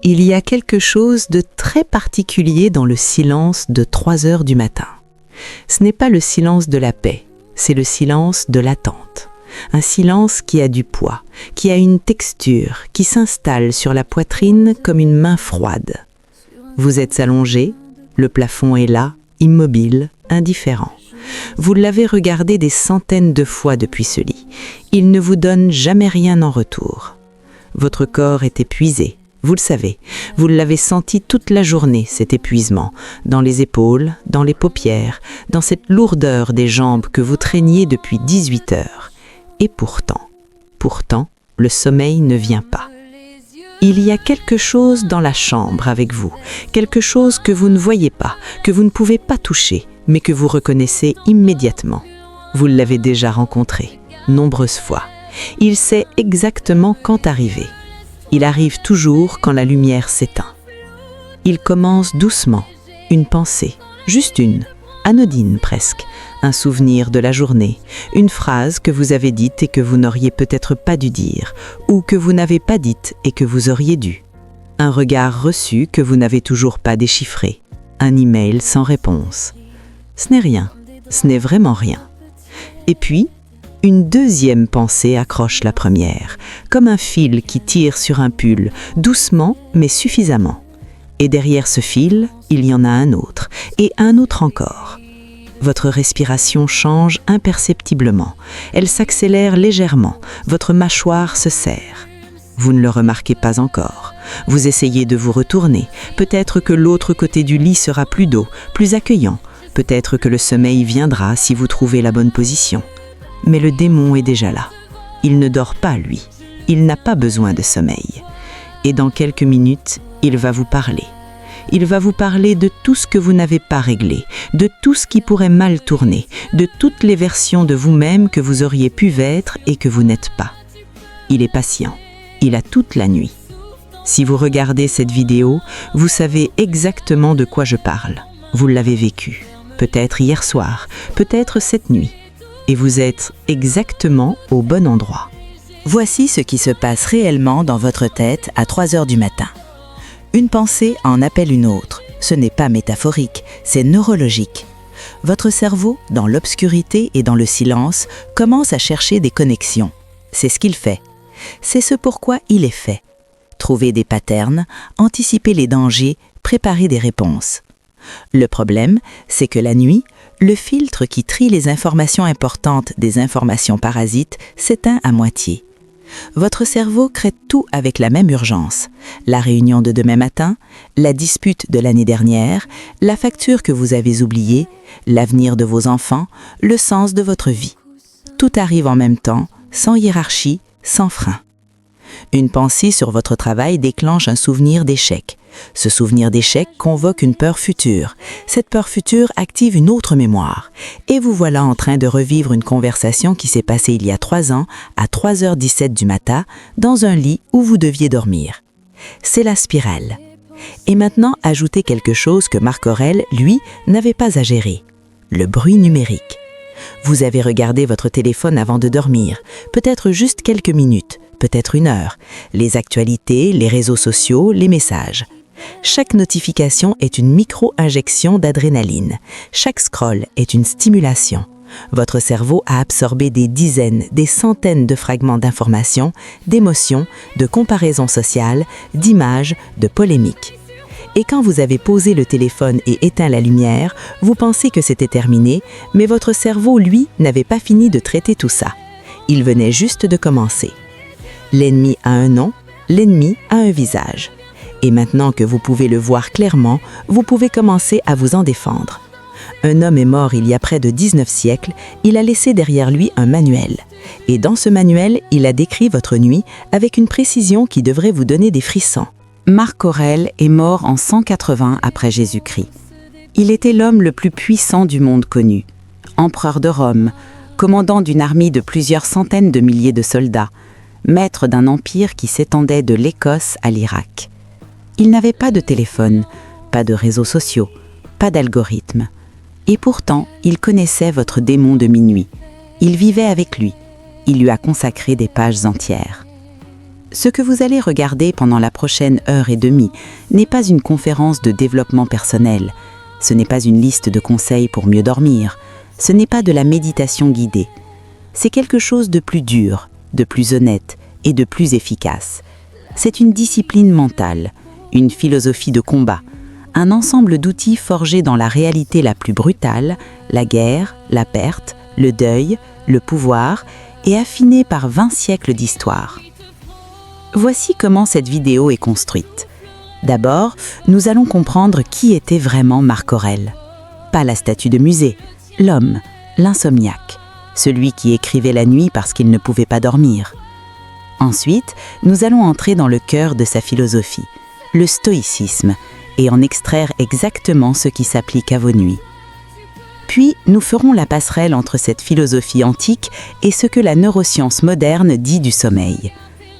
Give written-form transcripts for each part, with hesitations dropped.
Il y a quelque chose de très particulier dans le silence de 3 heures du matin. Ce n'est pas le silence de la paix, c'est le silence de l'attente. Un silence qui a du poids, qui a une texture, qui s'installe sur la poitrine comme une main froide. Vous êtes allongé, le plafond est là, immobile, indifférent. Vous l'avez regardé des centaines de fois depuis ce lit. Il ne vous donne jamais rien en retour. Votre corps est épuisé, vous le savez. Vous l'avez senti toute la journée, cet épuisement, dans les épaules, dans les paupières, dans cette lourdeur des jambes que vous traîniez depuis 18 heures. Et pourtant, le sommeil ne vient pas. Il y a quelque chose dans la chambre avec vous, quelque chose que vous ne voyez pas, que vous ne pouvez pas toucher, mais que vous reconnaissez immédiatement. Vous l'avez déjà rencontré, nombreuses fois. Il sait exactement quand arriver. Il arrive toujours quand la lumière s'éteint. Il commence doucement, une pensée, juste une, anodine presque, un souvenir de la journée, une phrase que vous avez dite et que vous n'auriez peut-être pas dû dire, ou que vous n'avez pas dite et que vous auriez dû. Un regard reçu que vous n'avez toujours pas déchiffré, un email sans réponse. Ce n'est rien, ce n'est vraiment rien. Et puis, une deuxième pensée accroche la première, comme un fil qui tire sur un pull, doucement mais suffisamment. Et derrière ce fil, il y en a un autre, et un autre encore. Votre respiration change imperceptiblement, elle s'accélère légèrement, votre mâchoire se serre. Vous ne le remarquez pas encore. Vous essayez de vous retourner, peut-être que l'autre côté du lit sera plus doux, plus accueillant, peut-être que le sommeil viendra si vous trouvez la bonne position. Mais le démon est déjà là. Il ne dort pas, lui. Il n'a pas besoin de sommeil. Et dans quelques minutes, il va vous parler. Il va vous parler de tout ce que vous n'avez pas réglé, de tout ce qui pourrait mal tourner, de toutes les versions de vous-même que vous auriez pu être et que vous n'êtes pas. Il est patient. Il a toute la nuit. Si vous regardez cette vidéo, vous savez exactement de quoi je parle. Vous l'avez vécu. Peut-être hier soir, peut-être cette nuit. Et vous êtes exactement au bon endroit. Voici ce qui se passe réellement dans votre tête à 3 heures du matin. Une pensée en appelle une autre. Ce n'est pas métaphorique, c'est neurologique. Votre cerveau, dans l'obscurité et dans le silence, commence à chercher des connexions. C'est ce qu'il fait. C'est ce pourquoi il est fait. Trouver des patterns, anticiper les dangers, préparer des réponses. Le problème, c'est que la nuit, le filtre qui trie les informations importantes des informations parasites s'éteint à moitié. Votre cerveau crée tout avec la même urgence. La réunion de demain matin, la dispute de l'année dernière, la facture que vous avez oubliée, l'avenir de vos enfants, le sens de votre vie. Tout arrive en même temps, sans hiérarchie, sans frein. Une pensée sur votre travail déclenche un souvenir d'échec. Ce souvenir d'échec convoque une peur future. Cette peur future active une autre mémoire. Et vous voilà en train de revivre une conversation qui s'est passée il y a 3 ans, à 3h17 du matin, dans un lit où vous deviez dormir. C'est la spirale. Et maintenant, ajoutez quelque chose que Marc Aurèle, lui, n'avait pas à gérer. Le bruit numérique. Vous avez regardé votre téléphone avant de dormir, peut-être juste quelques minutes, peut-être 1 heure. Les actualités, les réseaux sociaux, les messages. Chaque notification est une micro-injection d'adrénaline. Chaque scroll est une stimulation. Votre cerveau a absorbé des dizaines, des centaines de fragments d'informations, d'émotions, de comparaisons sociales, d'images, de polémiques. Et quand vous avez posé le téléphone et éteint la lumière, vous pensez que c'était terminé, mais votre cerveau, lui, n'avait pas fini de traiter tout ça. Il venait juste de commencer. L'ennemi a un nom, l'ennemi a un visage. Et maintenant que vous pouvez le voir clairement, vous pouvez commencer à vous en défendre. Un homme est mort il y a près de 19 siècles, il a laissé derrière lui un manuel. Et dans ce manuel, il a décrit votre nuit avec une précision qui devrait vous donner des frissons. Marc Aurèle est mort en 180 après Jésus-Christ. Il était l'homme le plus puissant du monde connu. Empereur de Rome, commandant d'une armée de plusieurs centaines de milliers de soldats, maître d'un empire qui s'étendait de l'Écosse à l'Irak. Il n'avait pas de téléphone, pas de réseaux sociaux, pas d'algorithme. Et pourtant, il connaissait votre démon de minuit. Il vivait avec lui. Il lui a consacré des pages entières. Ce que vous allez regarder pendant la prochaine heure et demie n'est pas une conférence de développement personnel, ce n'est pas une liste de conseils pour mieux dormir, ce n'est pas de la méditation guidée. C'est quelque chose de plus dur, de plus honnête et de plus efficace. C'est une discipline mentale, une philosophie de combat, un ensemble d'outils forgés dans la réalité la plus brutale, la guerre, la perte, le deuil, le pouvoir, et affinés par 20 siècles d'histoire. Voici comment cette vidéo est construite. D'abord, nous allons comprendre qui était vraiment Marc Aurèle. Pas la statue de musée, l'homme, l'insomniaque, celui qui écrivait la nuit parce qu'il ne pouvait pas dormir. Ensuite, nous allons entrer dans le cœur de sa philosophie, le stoïcisme, et en extraire exactement ce qui s'applique à vos nuits. Puis, nous ferons la passerelle entre cette philosophie antique et ce que la neuroscience moderne dit du sommeil.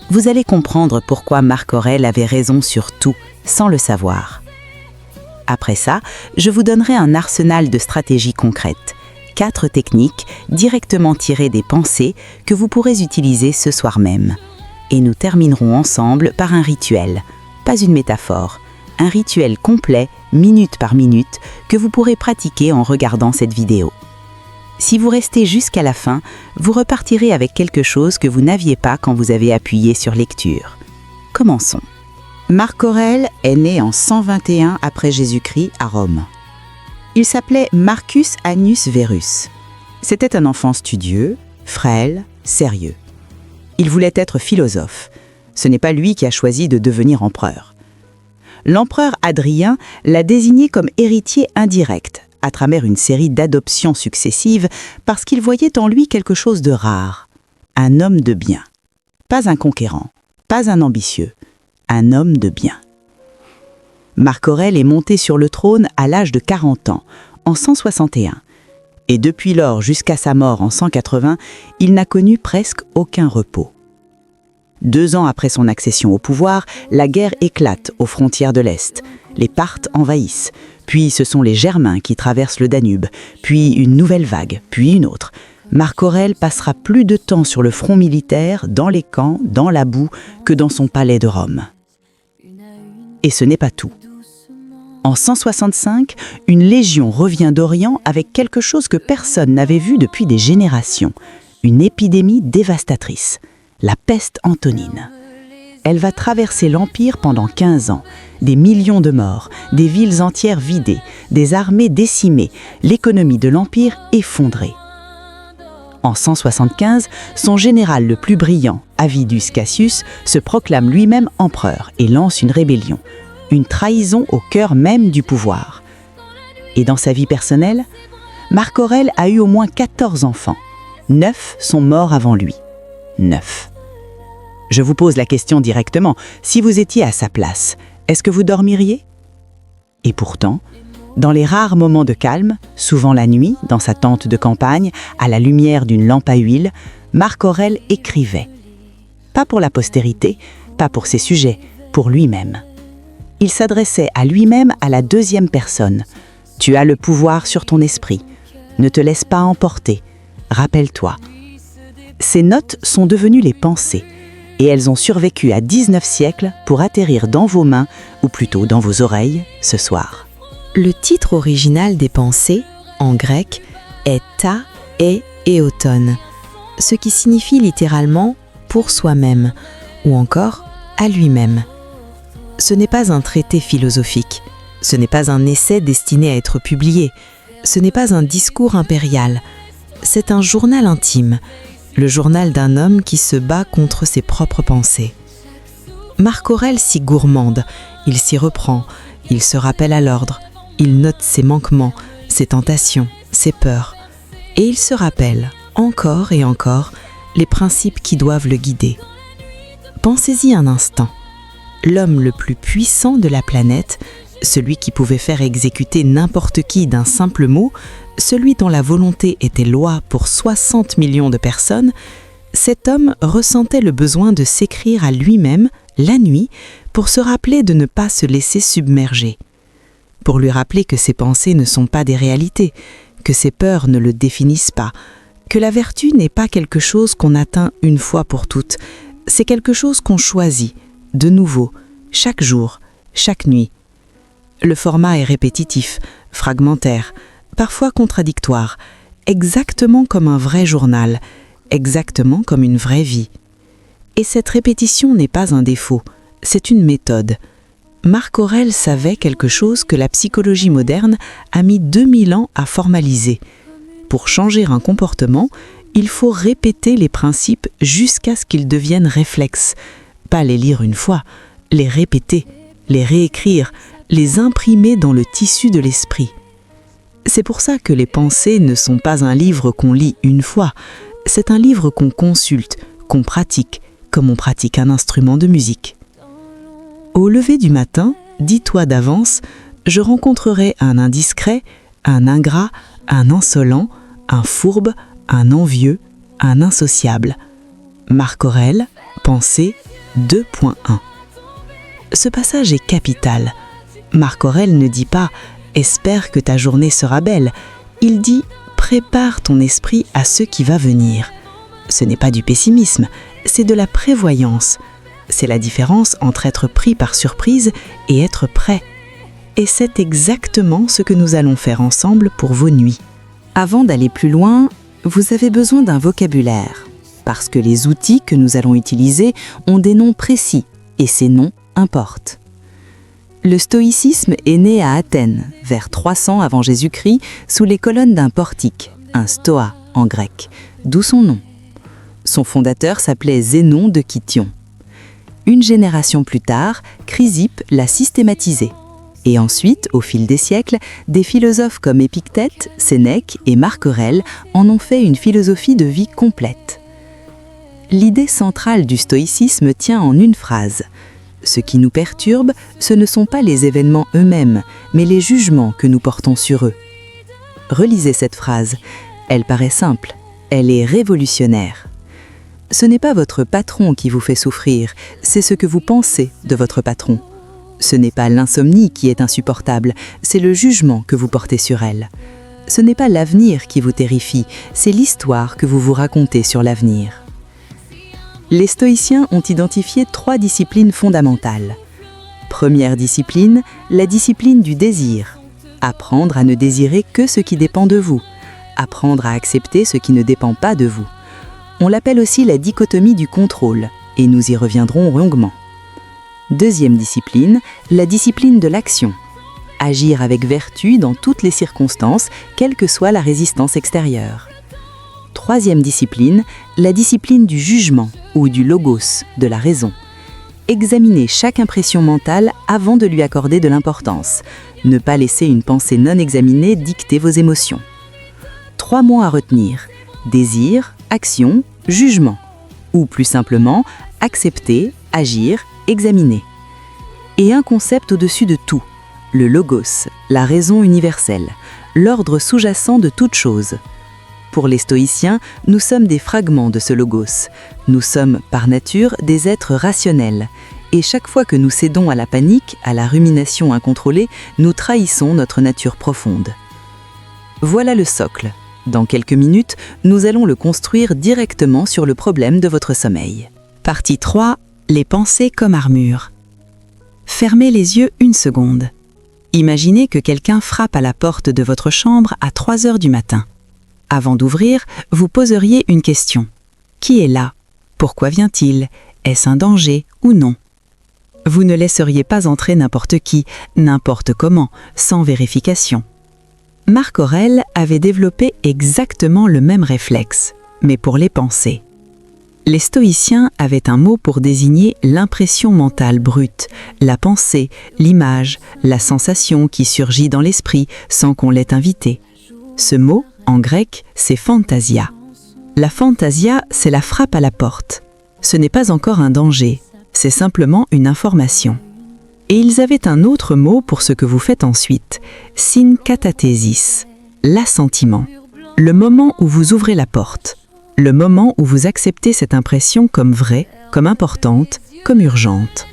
Vous allez comprendre pourquoi Marc Aurèle avait raison sur tout, sans le savoir. Après ça, je vous donnerai un arsenal de stratégies concrètes, 4 techniques directement tirées des pensées que vous pourrez utiliser ce soir même. Et nous terminerons ensemble par un rituel, pas une métaphore, un rituel complet, minute par minute, que vous pourrez pratiquer en regardant cette vidéo. Si vous restez jusqu'à la fin, vous repartirez avec quelque chose que vous n'aviez pas quand vous avez appuyé sur lecture. Commençons. Marc Aurèle est né en 121 après Jésus-Christ à Rome. Il s'appelait Marcus Annius Verus. C'était un enfant studieux, frêle, sérieux. Il voulait être philosophe. Ce n'est pas lui qui a choisi de devenir empereur. L'empereur Hadrien l'a désigné comme héritier indirect, à travers une série d'adoptions successives, parce qu'il voyait en lui quelque chose de rare. Un homme de bien. Pas un conquérant, pas un ambitieux, un homme de bien. Marc Aurèle est monté sur le trône à l'âge de 40 ans, en 161. Et depuis lors jusqu'à sa mort en 180, il n'a connu presque aucun repos. 2 ans après son accession au pouvoir, la guerre éclate aux frontières de l'Est. Les Parthes envahissent, puis ce sont les Germains qui traversent le Danube, puis une nouvelle vague, puis une autre. Marc Aurèle passera plus de temps sur le front militaire, dans les camps, dans la boue, que dans son palais de Rome. Et ce n'est pas tout. En 165, une légion revient d'Orient avec quelque chose que personne n'avait vu depuis des générations, une épidémie dévastatrice. La peste antonine. Elle va traverser l'Empire pendant 15 ans. Des millions de morts, des villes entières vidées, des armées décimées, l'économie de l'Empire effondrée. En 175, son général le plus brillant, Avidus Cassius, se proclame lui-même empereur et lance une rébellion, une trahison au cœur même du pouvoir. Et dans sa vie personnelle, Marc Aurèle a eu au moins 14 enfants. 9 sont morts avant lui. 9. Je vous pose la question directement, si vous étiez à sa place, est-ce que vous dormiriez ? Et pourtant, dans les rares moments de calme, souvent la nuit, dans sa tente de campagne, à la lumière d'une lampe à huile, Marc Aurèle écrivait. Pas pour la postérité, pas pour ses sujets, pour lui-même. Il s'adressait à lui-même à la 2e personne. Tu as le pouvoir sur ton esprit. Ne te laisse pas emporter. Rappelle-toi. Ces notes sont devenues les pensées, et elles ont survécu à 19 siècles pour atterrir dans vos mains, ou plutôt dans vos oreilles, ce soir. Le titre original des pensées, en grec, est ta et éoton, ce qui signifie littéralement « pour soi-même » ou encore « à lui-même ». Ce n'est pas un traité philosophique, ce n'est pas un essai destiné à être publié, ce n'est pas un discours impérial, c'est un journal intime, le journal d'un homme qui se bat contre ses propres pensées. Marc Aurèle s'y gourmande, il s'y reprend, il se rappelle à l'ordre, il note ses manquements, ses tentations, ses peurs, et il se rappelle, encore et encore, les principes qui doivent le guider. Pensez-y un instant. L'homme le plus puissant de la planète, celui qui pouvait faire exécuter n'importe qui d'un simple mot, celui dont la volonté était loi pour 60 millions de personnes, cet homme ressentait le besoin de s'écrire à lui-même, la nuit, pour se rappeler de ne pas se laisser submerger. Pour lui rappeler que ses pensées ne sont pas des réalités, que ses peurs ne le définissent pas, que la vertu n'est pas quelque chose qu'on atteint une fois pour toutes, c'est quelque chose qu'on choisit, de nouveau, chaque jour, chaque nuit. Le format est répétitif, fragmentaire, parfois contradictoire, exactement comme un vrai journal, exactement comme une vraie vie. Et cette répétition n'est pas un défaut, c'est une méthode. Marc Aurèle savait quelque chose que la psychologie moderne a mis 2000 ans à formaliser. Pour changer un comportement, il faut répéter les principes jusqu'à ce qu'ils deviennent réflexes. Pas les lire une fois, les répéter, les réécrire, les imprimer dans le tissu de l'esprit. C'est pour ça que les pensées ne sont pas un livre qu'on lit une fois, c'est un livre qu'on consulte, qu'on pratique, comme on pratique un instrument de musique. Au lever du matin, dis-toi d'avance, je rencontrerai un indiscret, un ingrat, un insolent, un fourbe, un envieux, un insociable. Marc Aurèle, Pensée 2.1. Ce passage est capital. Marc Aurèle ne dit pas « espère que ta journée sera belle », il dit « prépare ton esprit à ce qui va venir ». Ce n'est pas du pessimisme, c'est de la prévoyance. C'est la différence entre être pris par surprise et être prêt. Et c'est exactement ce que nous allons faire ensemble pour vos nuits. Avant d'aller plus loin, vous avez besoin d'un vocabulaire, parce que les outils que nous allons utiliser ont des noms précis, et ces noms importent. Le stoïcisme est né à Athènes, vers 300 avant Jésus-Christ, sous les colonnes d'un portique, un stoa en grec, d'où son nom. Son fondateur s'appelait Zénon de Kition. Une génération plus tard, Chrysippe l'a systématisé. Et ensuite, au fil des siècles, des philosophes comme Épictète, Sénèque et Marc Aurèle en ont fait une philosophie de vie complète. L'idée centrale du stoïcisme tient en une phrase. Ce qui nous perturbe, ce ne sont pas les événements eux-mêmes, mais les jugements que nous portons sur eux. Relisez cette phrase. Elle paraît simple, elle est révolutionnaire. Ce n'est pas votre patron qui vous fait souffrir, c'est ce que vous pensez de votre patron. Ce n'est pas l'insomnie qui est insupportable, c'est le jugement que vous portez sur elle. Ce n'est pas l'avenir qui vous terrifie, c'est l'histoire que vous vous racontez sur l'avenir. Les stoïciens ont identifié 3 disciplines fondamentales. Première discipline, la discipline du désir. Apprendre à ne désirer que ce qui dépend de vous. Apprendre à accepter ce qui ne dépend pas de vous. On l'appelle aussi la dichotomie du contrôle, et nous y reviendrons longuement. Deuxième discipline, la discipline de l'action. Agir avec vertu dans toutes les circonstances, quelle que soit la résistance extérieure. Troisième discipline, la discipline du jugement, ou du logos, de la raison. Examiner chaque impression mentale avant de lui accorder de l'importance. Ne pas laisser une pensée non examinée dicter vos émotions. 3 mots à retenir. Désir, action, jugement. Ou plus simplement, accepter, agir, examiner. Et un concept au-dessus de tout, le logos, la raison universelle, l'ordre sous-jacent de toute chose. Pour les stoïciens, nous sommes des fragments de ce logos. Nous sommes, par nature, des êtres rationnels. Et chaque fois que nous cédons à la panique, à la rumination incontrôlée, nous trahissons notre nature profonde. Voilà le socle. Dans quelques minutes, nous allons le construire directement sur le problème de votre sommeil. Partie 3. Les pensées comme armure. Fermez les yeux une seconde. Imaginez que quelqu'un frappe à la porte de votre chambre à 3 heures du matin. Avant d'ouvrir, vous poseriez une question. Qui est là? Pourquoi vient-il? Est-ce un danger ou non? Vous ne laisseriez pas entrer n'importe qui, n'importe comment, sans vérification. Marc Aurèle avait développé exactement le même réflexe, mais pour les pensées. Les stoïciens avaient un mot pour désigner l'impression mentale brute, la pensée, l'image, la sensation qui surgit dans l'esprit sans qu'on l'ait invité. Ce mot, en grec, c'est fantasia. La fantasia, c'est la frappe à la porte. Ce n'est pas encore un danger, c'est simplement une information. Et ils avaient un autre mot pour ce que vous faites ensuite, synkatathesis, l'assentiment, le moment où vous ouvrez la porte, le moment où vous acceptez cette impression comme vraie, comme importante, comme urgente.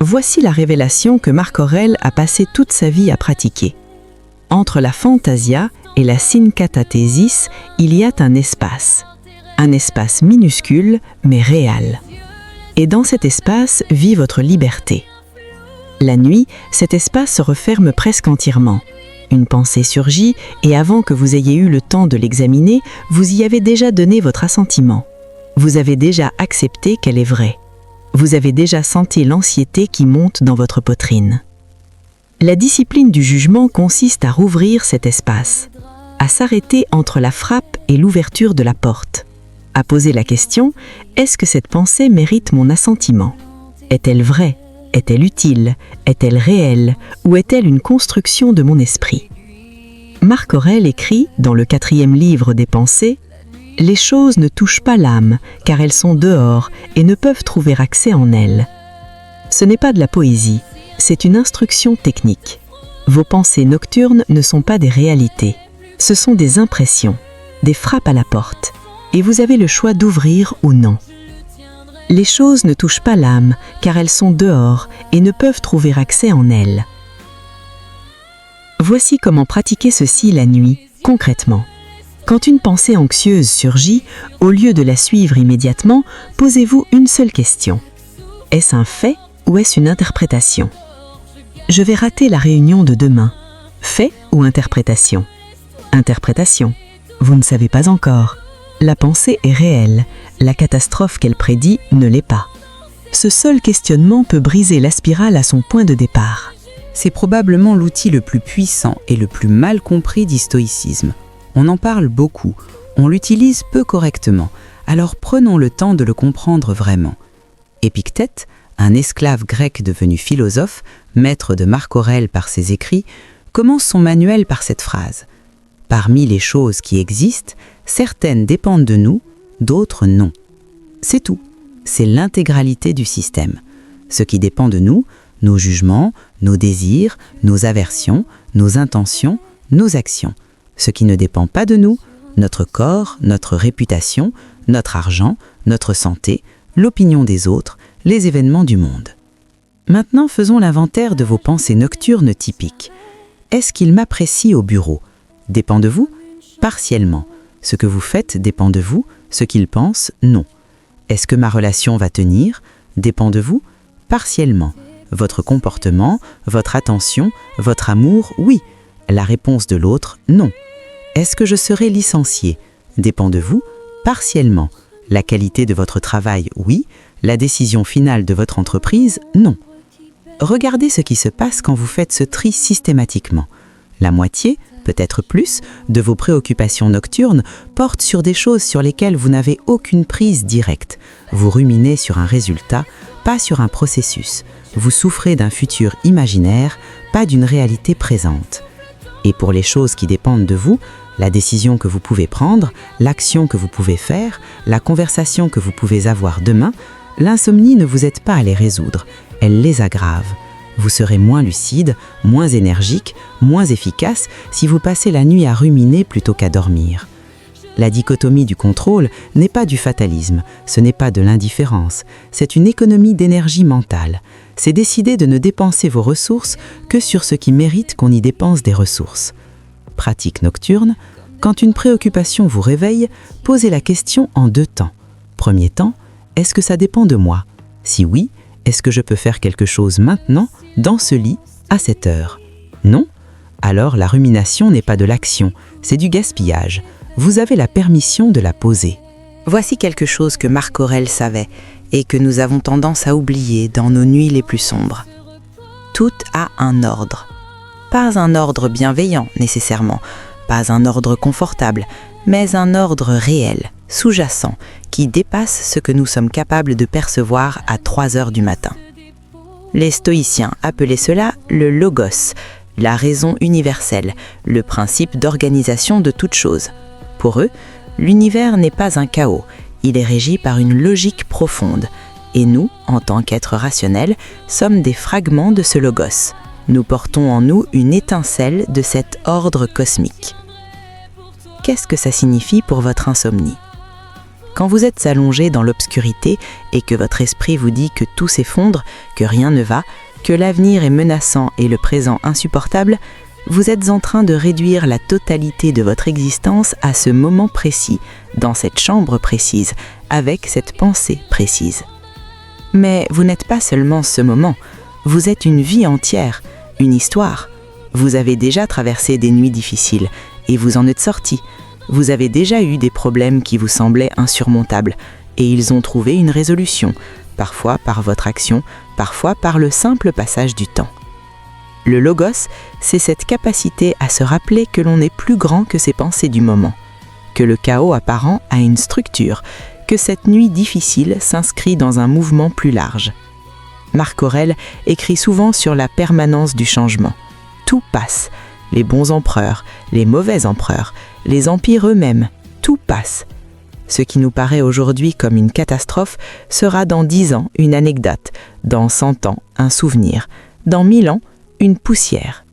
Voici la révélation que Marc Aurèle a passé toute sa vie à pratiquer. Entre la fantasia et la synkatathesis, il y a un espace minuscule mais réel. Et dans cet espace vit votre liberté. La nuit, cet espace se referme presque entièrement. Une pensée surgit et avant que vous ayez eu le temps de l'examiner, vous y avez déjà donné votre assentiment. Vous avez déjà accepté qu'elle est vraie. Vous avez déjà senti l'anxiété qui monte dans votre poitrine. La discipline du jugement consiste à rouvrir cet espace, à s'arrêter entre la frappe et l'ouverture de la porte, à poser la question « Est-ce que cette pensée mérite mon assentiment ? Est-elle vraie ? Est-elle utile ? Est-elle réelle ? Ou est-elle une construction de mon esprit ?» Marc Aurèle écrit, dans le 4e livre des Pensées, « Les choses ne touchent pas l'âme, car elles sont dehors et ne peuvent trouver accès en elles. » Ce n'est pas de la poésie, c'est une instruction technique. Vos pensées nocturnes ne sont pas des réalités. Ce sont des impressions, des frappes à la porte, et vous avez le choix d'ouvrir ou non. Les choses ne touchent pas l'âme, car elles sont dehors et ne peuvent trouver accès en elles. Voici comment pratiquer ceci la nuit, concrètement. Quand une pensée anxieuse surgit, au lieu de la suivre immédiatement, posez-vous une seule question. Est-ce un fait ou est-ce une interprétation ? Je vais rater la réunion de demain. Fait ou interprétation ? Interprétation. Vous ne savez pas encore. La pensée est réelle. La catastrophe qu'elle prédit ne l'est pas. Ce seul questionnement peut briser la spirale à son point de départ. C'est probablement l'outil le plus puissant et le plus mal compris du stoïcisme. On en parle beaucoup, on l'utilise peu correctement, alors prenons le temps de le comprendre vraiment. Épictète, un esclave grec devenu philosophe, maître de Marc Aurèle par ses écrits, commence son manuel par cette phrase. Parmi les choses qui existent, certaines dépendent de nous, d'autres non. C'est tout. C'est l'intégralité du système. Ce qui dépend de nous, nos jugements, nos désirs, nos aversions, nos intentions, nos actions. Ce qui ne dépend pas de nous, notre corps, notre réputation, notre argent, notre santé, l'opinion des autres, les événements du monde. Maintenant, faisons l'inventaire de vos pensées nocturnes typiques. Est-ce qu'il m'apprécie au bureau ? Dépend de vous ? Partiellement. Ce que vous faites dépend de vous, ce qu'il pense, non. Est-ce que ma relation va tenir ? Dépend de vous ? Partiellement. Votre comportement, votre attention, votre amour, oui. La réponse de l'autre, non. Est-ce que je serai licencié ? Dépend de vous ? Partiellement. La qualité de votre travail, oui. La décision finale de votre entreprise, non. Regardez ce qui se passe quand vous faites ce tri systématiquement. La moitié, peut-être plus, de vos préoccupations nocturnes portent sur des choses sur lesquelles vous n'avez aucune prise directe. Vous ruminez sur un résultat, pas sur un processus. Vous souffrez d'un futur imaginaire, pas d'une réalité présente. Et pour les choses qui dépendent de vous, la décision que vous pouvez prendre, l'action que vous pouvez faire, la conversation que vous pouvez avoir demain, l'insomnie ne vous aide pas à les résoudre, elle les aggrave. Vous serez moins lucide, moins énergique, moins efficace si vous passez la nuit à ruminer plutôt qu'à dormir. La dichotomie du contrôle n'est pas du fatalisme, ce n'est pas de l'indifférence, c'est une économie d'énergie mentale. C'est décider de ne dépenser vos ressources que sur ce qui mérite qu'on y dépense des ressources. Pratique nocturne, quand une préoccupation vous réveille, posez la question en 2 temps. Premier temps, est-ce que ça dépend de moi ? Si oui, est-ce que je peux faire quelque chose maintenant, dans ce lit, à cette heure ? Non ? Alors la rumination n'est pas de l'action, c'est du gaspillage. Vous avez la permission de la poser. Voici quelque chose que Marc Aurèle savait et que nous avons tendance à oublier dans nos nuits les plus sombres. Tout a un ordre. Pas un ordre bienveillant nécessairement, pas un ordre confortable, mais un ordre réel, sous-jacent, qui dépasse ce que nous sommes capables de percevoir à 3 heures du matin. Les stoïciens appelaient cela le logos, la raison universelle, le principe d'organisation de toute chose. Pour eux, l'univers n'est pas un chaos, il est régi par une logique profonde. Et nous, en tant qu'êtres rationnels, sommes des fragments de ce logos. Nous portons en nous une étincelle de cet ordre cosmique. Qu'est-ce que ça signifie pour votre insomnie ? Quand vous êtes allongé dans l'obscurité et que votre esprit vous dit que tout s'effondre, que rien ne va, que l'avenir est menaçant et le présent insupportable, vous êtes en train de réduire la totalité de votre existence à ce moment précis, dans cette chambre précise, avec cette pensée précise. Mais vous n'êtes pas seulement ce moment, vous êtes une vie entière, une histoire. Vous avez déjà traversé des nuits difficiles et vous en êtes sorti. Vous avez déjà eu des problèmes qui vous semblaient insurmontables et ils ont trouvé une résolution, parfois par votre action, parfois par le simple passage du temps. Le logos, c'est cette capacité à se rappeler que l'on est plus grand que ses pensées du moment, que le chaos apparent a une structure, que cette nuit difficile s'inscrit dans un mouvement plus large. Marc Aurèle écrit souvent sur la permanence du changement. Tout passe, les bons empereurs, les mauvais empereurs, les empires eux-mêmes, tout passe. Ce qui nous paraît aujourd'hui comme une catastrophe sera dans 10 ans une anecdote, dans 100 ans un souvenir, dans 1000 ans une poussière.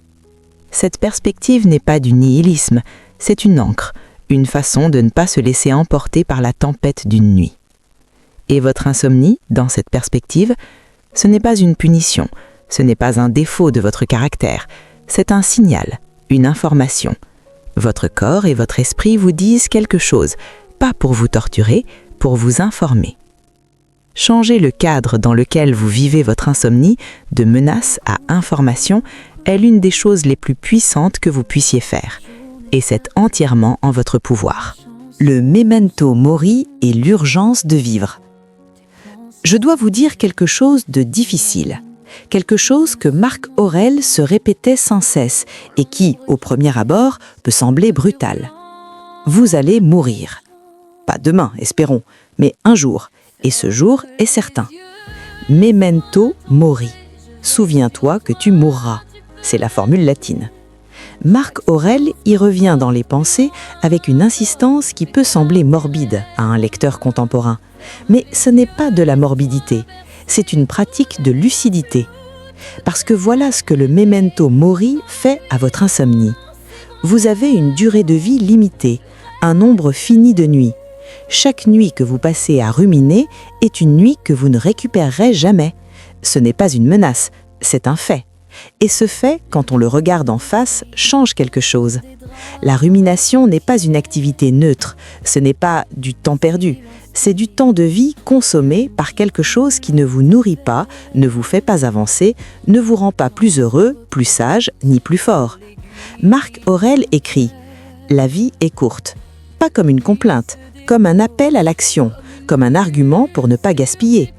Cette perspective n'est pas du nihilisme, c'est une ancre, une façon de ne pas se laisser emporter par la tempête d'une nuit. Et votre insomnie, dans cette perspective, ce n'est pas une punition, ce n'est pas un défaut de votre caractère, c'est un signal, une information. Votre corps et votre esprit vous disent quelque chose, pas pour vous torturer, pour vous informer. Changer le cadre dans lequel vous vivez votre insomnie, de menace à information, est l'une des choses les plus puissantes que vous puissiez faire. Et c'est entièrement en votre pouvoir. Le memento mori et l'urgence de vivre. Je dois vous dire quelque chose de difficile. Quelque chose que Marc Aurèle se répétait sans cesse et qui, au premier abord, peut sembler brutal. Vous allez mourir. Pas demain, espérons, mais un jour, et ce jour est certain. Memento mori. Souviens-toi que tu mourras. C'est la formule latine. Marc Aurèle y revient dans les pensées avec une insistance qui peut sembler morbide à un lecteur contemporain. Mais ce n'est pas de la morbidité, c'est une pratique de lucidité. Parce que voilà ce que le memento mori fait à votre insomnie. Vous avez une durée de vie limitée, un nombre fini de nuits. Chaque nuit que vous passez à ruminer est une nuit que vous ne récupérerez jamais. Ce n'est pas une menace, c'est un fait. Et ce fait, quand on le regarde en face, change quelque chose. La rumination n'est pas une activité neutre, ce n'est pas du temps perdu, c'est du temps de vie consommé par quelque chose qui ne vous nourrit pas, ne vous fait pas avancer, ne vous rend pas plus heureux, plus sage, ni plus fort. Marc Aurèle écrit « La vie est courte », pas comme une complainte, comme un appel à l'action, comme un argument pour ne pas gaspiller.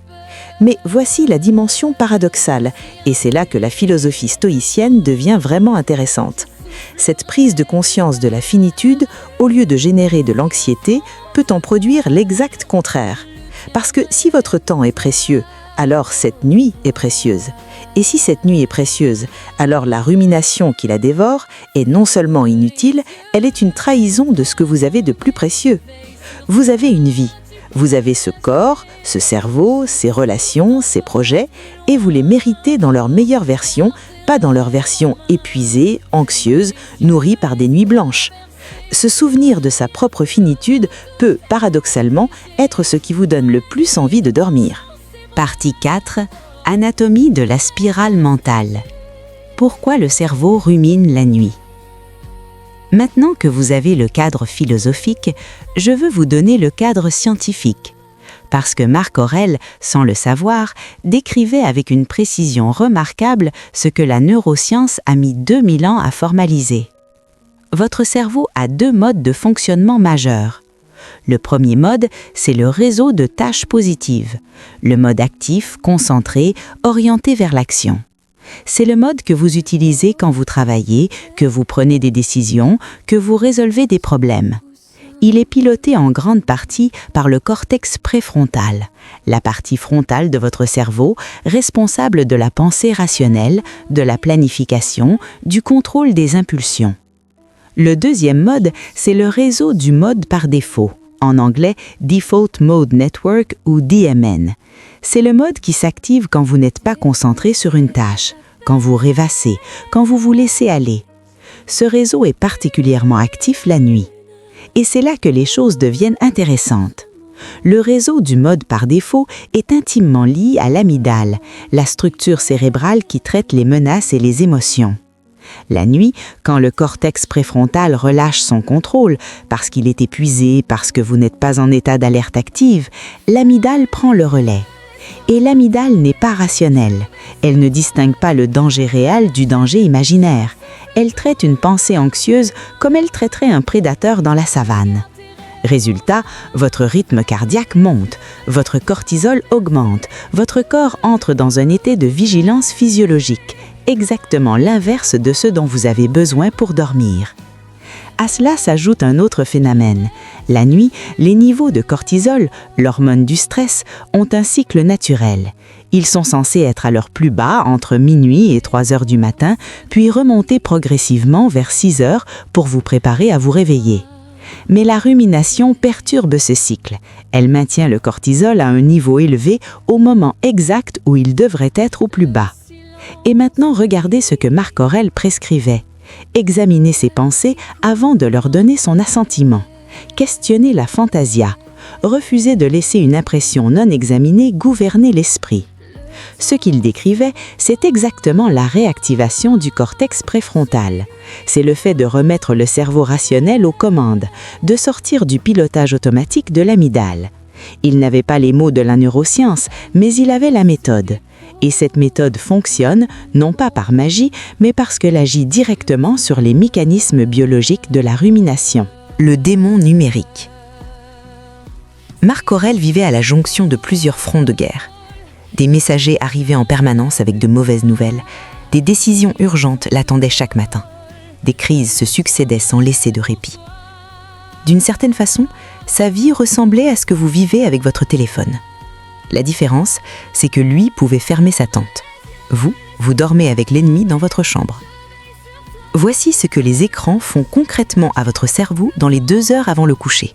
Mais voici la dimension paradoxale, et c'est là que la philosophie stoïcienne devient vraiment intéressante. Cette prise de conscience de la finitude, au lieu de générer de l'anxiété, peut en produire l'exact contraire. Parce que si votre temps est précieux, alors cette nuit est précieuse. Et si cette nuit est précieuse, alors la rumination qui la dévore est non seulement inutile, elle est une trahison de ce que vous avez de plus précieux. Vous avez une vie. Vous avez ce corps, ce cerveau, ces relations, ces projets, et vous les méritez dans leur meilleure version, pas dans leur version épuisée, anxieuse, nourrie par des nuits blanches. Ce souvenir de sa propre finitude peut, paradoxalement, être ce qui vous donne le plus envie de dormir. Partie 4. Anatomie de la spirale mentale. Pourquoi le cerveau rumine la nuit ? Maintenant que vous avez le cadre philosophique, je veux vous donner le cadre scientifique. Parce que Marc Aurèle, sans le savoir, décrivait avec une précision remarquable ce que la neuroscience a mis 2000 ans à formaliser. Votre cerveau a 2 modes de fonctionnement majeurs. Le premier mode, c'est le réseau de tâches positives. Le mode actif, concentré, orienté vers l'action. C'est le mode que vous utilisez quand vous travaillez, que vous prenez des décisions, que vous résolvez des problèmes. Il est piloté en grande partie par le cortex préfrontal, la partie frontale de votre cerveau, responsable de la pensée rationnelle, de la planification, du contrôle des impulsions. Le deuxième mode, c'est le réseau du mode par défaut, en anglais Default Mode Network ou DMN. C'est le mode qui s'active quand vous n'êtes pas concentré sur une tâche, quand vous rêvassez, quand vous vous laissez aller. Ce réseau est particulièrement actif la nuit. Et c'est là que les choses deviennent intéressantes. Le réseau du mode par défaut est intimement lié à l'amygdale, la structure cérébrale qui traite les menaces et les émotions. La nuit, quand le cortex préfrontal relâche son contrôle, parce qu'il est épuisé, parce que vous n'êtes pas en état d'alerte active, l'amygdale prend le relais. Et l'amygdale n'est pas rationnelle. Elle ne distingue pas le danger réel du danger imaginaire. Elle traite une pensée anxieuse comme elle traiterait un prédateur dans la savane. Résultat, votre rythme cardiaque monte, votre cortisol augmente, votre corps entre dans un état de vigilance physiologique, exactement l'inverse de ce dont vous avez besoin pour dormir. À cela s'ajoute un autre phénomène. La nuit, les niveaux de cortisol, l'hormone du stress, ont un cycle naturel. Ils sont censés être à leur plus bas entre minuit et 3 heures du matin, puis remonter progressivement vers 6 heures pour vous préparer à vous réveiller. Mais la rumination perturbe ce cycle. Elle maintient le cortisol à un niveau élevé au moment exact où il devrait être au plus bas. Et maintenant, regardez ce que Marc Aurèle prescrivait. Examinez ses pensées avant de leur donner son assentiment. Questionnez la fantasia. Refusez de laisser une impression non examinée gouverner l'esprit. Ce qu'il décrivait, c'est exactement la réactivation du cortex préfrontal. C'est le fait de remettre le cerveau rationnel aux commandes, de sortir du pilotage automatique de l'amygdale. Il n'avait pas les mots de la neuroscience, mais il avait la méthode. Et cette méthode fonctionne, non pas par magie, mais parce qu'elle agit directement sur les mécanismes biologiques de la rumination. Le démon numérique. Marc Aurèle vivait à la jonction de plusieurs fronts de guerre. Des messagers arrivaient en permanence avec de mauvaises nouvelles. Des décisions urgentes l'attendaient chaque matin. Des crises se succédaient sans laisser de répit. D'une certaine façon, sa vie ressemblait à ce que vous vivez avec votre téléphone. La différence, c'est que lui pouvait fermer sa tente. Vous dormez avec l'ennemi dans votre chambre. Voici ce que les écrans font concrètement à votre cerveau dans les 2 heures avant le coucher.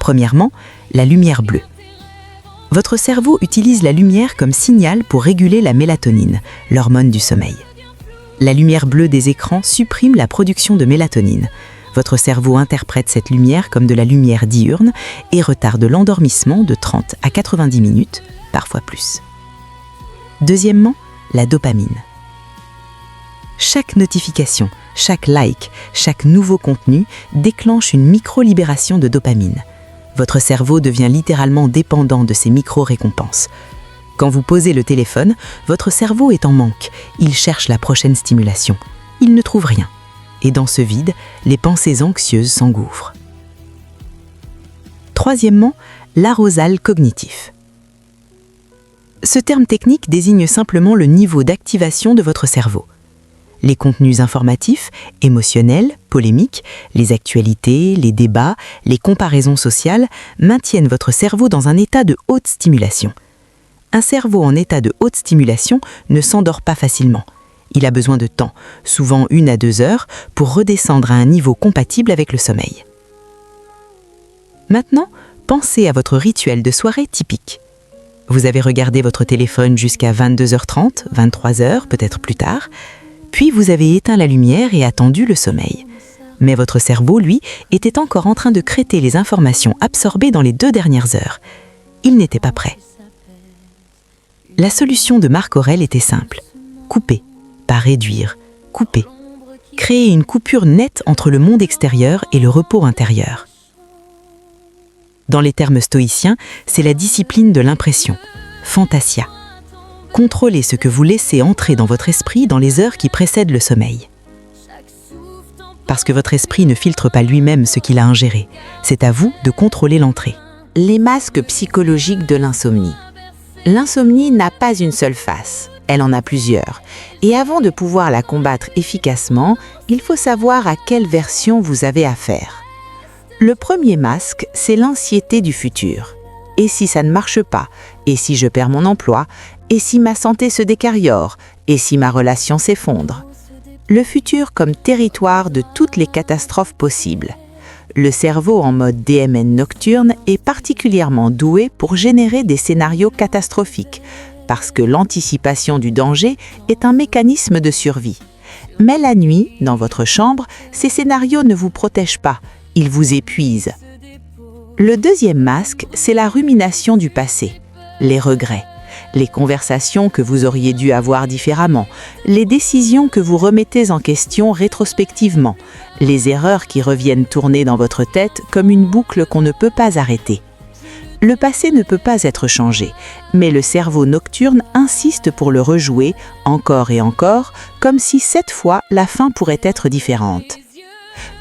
Premièrement, la lumière bleue. Votre cerveau utilise la lumière comme signal pour réguler la mélatonine, l'hormone du sommeil. La lumière bleue des écrans supprime la production de mélatonine. Votre cerveau interprète cette lumière comme de la lumière diurne et retarde l'endormissement de 30 à 90 minutes, parfois plus. Deuxièmement, la dopamine. Chaque notification, chaque like, chaque nouveau contenu déclenche une micro-libération de dopamine. Votre cerveau devient littéralement dépendant de ces micro-récompenses. Quand vous posez le téléphone, votre cerveau est en manque. Il cherche la prochaine stimulation. Il ne trouve rien. Et dans ce vide, les pensées anxieuses s'engouffrent. Troisièmement, l'arousal cognitif. Ce terme technique désigne simplement le niveau d'activation de votre cerveau. Les contenus informatifs, émotionnels, polémiques, les actualités, les débats, les comparaisons sociales maintiennent votre cerveau dans un état de haute stimulation. Un cerveau en état de haute stimulation ne s'endort pas facilement. Il a besoin de temps, souvent 1 à 2 heures, pour redescendre à un niveau compatible avec le sommeil. Maintenant, pensez à votre rituel de soirée typique. Vous avez regardé votre téléphone jusqu'à 22h30, 23h, peut-être plus tard, puis vous avez éteint la lumière et attendu le sommeil. Mais votre cerveau, lui, était encore en train de crêter les informations absorbées dans les 2 dernières heures. Il n'était pas prêt. La solution de Marc Aurèle était simple. Couper. Pas réduire, couper. Créer une coupure nette entre le monde extérieur et le repos intérieur. Dans les termes stoïciens, c'est la discipline de l'impression, fantasia. Contrôlez ce que vous laissez entrer dans votre esprit dans les heures qui précèdent le sommeil. Parce que votre esprit ne filtre pas lui-même ce qu'il a ingéré, c'est à vous de contrôler l'entrée. Les masques psychologiques de l'insomnie. L'insomnie n'a pas une seule face. Elle en a plusieurs. Et avant de pouvoir la combattre efficacement, il faut savoir à quelle version vous avez affaire. Le premier masque, c'est l'anxiété du futur. Et si ça ne marche pas? Et si je perds mon emploi? Et si ma santé se détériore? Et si ma relation s'effondre? Le futur comme territoire de toutes les catastrophes possibles. Le cerveau en mode DMN nocturne est particulièrement doué pour générer des scénarios catastrophiques, parce que l'anticipation du danger est un mécanisme de survie. Mais la nuit, dans votre chambre, ces scénarios ne vous protègent pas, ils vous épuisent. Le deuxième masque, c'est la rumination du passé, les regrets, les conversations que vous auriez dû avoir différemment, les décisions que vous remettez en question rétrospectivement, les erreurs qui reviennent tourner dans votre tête comme une boucle qu'on ne peut pas arrêter. Le passé ne peut pas être changé, mais le cerveau nocturne insiste pour le rejouer encore et encore, comme si cette fois la fin pourrait être différente.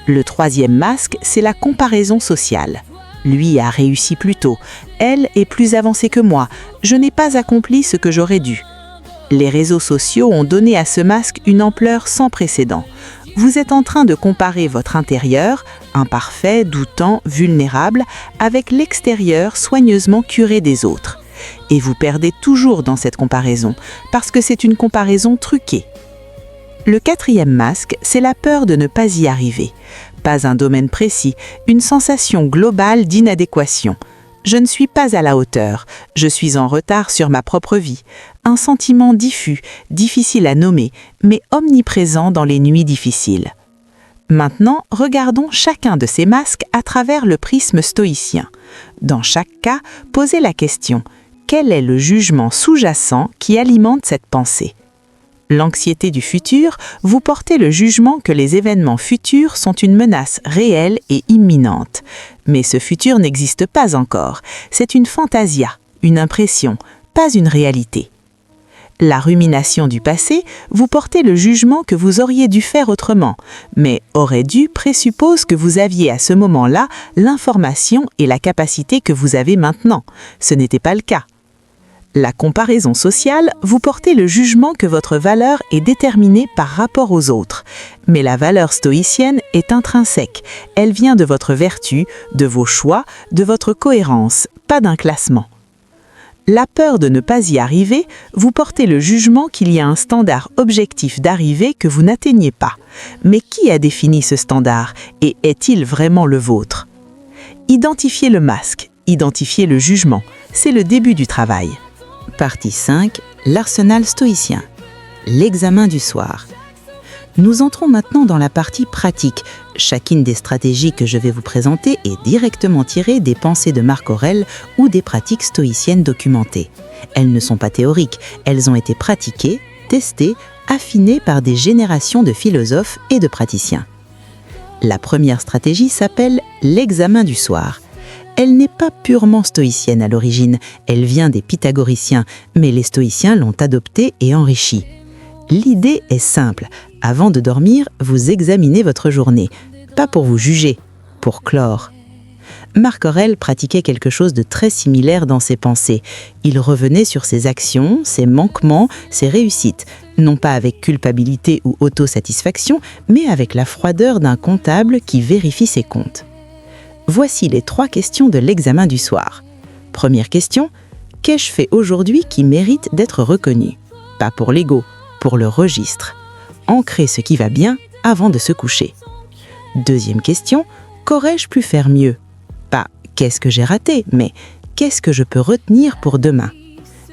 Le troisième masque, c'est la comparaison sociale. Lui a réussi plus tôt, elle est plus avancée que moi, je n'ai pas accompli ce que j'aurais dû. Les réseaux sociaux ont donné à ce masque une ampleur sans précédent. Vous êtes en train de comparer votre intérieur, imparfait, doutant, vulnérable, avec l'extérieur soigneusement curé des autres. Et vous perdez toujours dans cette comparaison, parce que c'est une comparaison truquée. Le quatrième masque, c'est la peur de ne pas y arriver. Pas un domaine précis, une sensation globale d'inadéquation. Je ne suis pas à la hauteur, je suis en retard sur ma propre vie. Un sentiment diffus, difficile à nommer, mais omniprésent dans les nuits difficiles. Maintenant, regardons chacun de ces masques à travers le prisme stoïcien. Dans chaque cas, posez la question « Quel est le jugement sous-jacent qui alimente cette pensée ?» L'anxiété du futur, vous portez le jugement que les événements futurs sont une menace réelle et imminente. Mais ce futur n'existe pas encore. C'est une fantasia, une impression, pas une réalité. La rumination du passé, vous portez le jugement que vous auriez dû faire autrement, mais aurait dû présuppose que vous aviez à ce moment-là l'information et la capacité que vous avez maintenant. Ce n'était pas le cas. La comparaison sociale, vous portez le jugement que votre valeur est déterminée par rapport aux autres. Mais la valeur stoïcienne est intrinsèque. Elle vient de votre vertu, de vos choix, de votre cohérence, pas d'un classement. La peur de ne pas y arriver, vous portez le jugement qu'il y a un standard objectif d'arrivée que vous n'atteignez pas. Mais qui a défini ce standard et est-il vraiment le vôtre ? Identifiez le masque, identifiez le jugement, c'est le début du travail. Partie 5, l'arsenal stoïcien. L'examen du soir. Nous entrons maintenant dans la partie pratique. Chacune des stratégies que je vais vous présenter est directement tirée des pensées de Marc Aurèle ou des pratiques stoïciennes documentées. Elles ne sont pas théoriques, elles ont été pratiquées, testées, affinées par des générations de philosophes et de praticiens. La première stratégie s'appelle l'examen du soir. Elle n'est pas purement stoïcienne à l'origine, elle vient des pythagoriciens, mais les stoïciens l'ont adoptée et enrichie. L'idée est simple, avant de dormir, vous examinez votre journée, pas pour vous juger, pour clore. Marc Aurèle pratiquait quelque chose de très similaire dans ses pensées. Il revenait sur ses actions, ses manquements, ses réussites, non pas avec culpabilité ou autosatisfaction, mais avec la froideur d'un comptable qui vérifie ses comptes. Voici les 3 questions de l'examen du soir. Première question, qu'ai-je fait aujourd'hui qui mérite d'être reconnu ? Pas pour l'ego, pour le registre. Ancrer ce qui va bien avant de se coucher. Deuxième question, qu'aurais-je pu faire mieux ? Pas qu'est-ce que j'ai raté, mais qu'est-ce que je peux retenir pour demain ?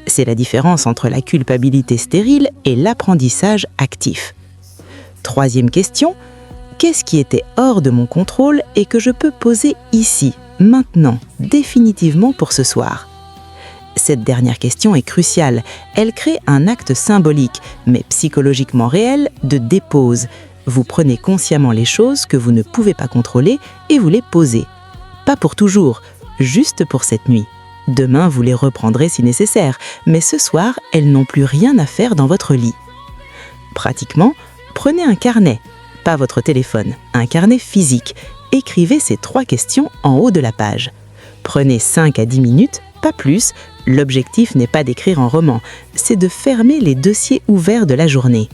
C'est la différence entre la culpabilité stérile et l'apprentissage actif. Troisième question, qu'est-ce qui était hors de mon contrôle et que je peux poser ici, maintenant, définitivement pour ce soir ? Cette dernière question est cruciale. Elle crée un acte symbolique, mais psychologiquement réel, de dépose. Vous prenez consciemment les choses que vous ne pouvez pas contrôler et vous les posez. Pas pour toujours, juste pour cette nuit. Demain, vous les reprendrez si nécessaire, mais ce soir, elles n'ont plus rien à faire dans votre lit. Pratiquement, prenez un carnet. Pas votre téléphone, un carnet physique. Écrivez ces 3 questions en haut de la page. Prenez 5 à 10 minutes, pas plus. L'objectif n'est pas d'écrire un roman, c'est de fermer les dossiers ouverts de la journée.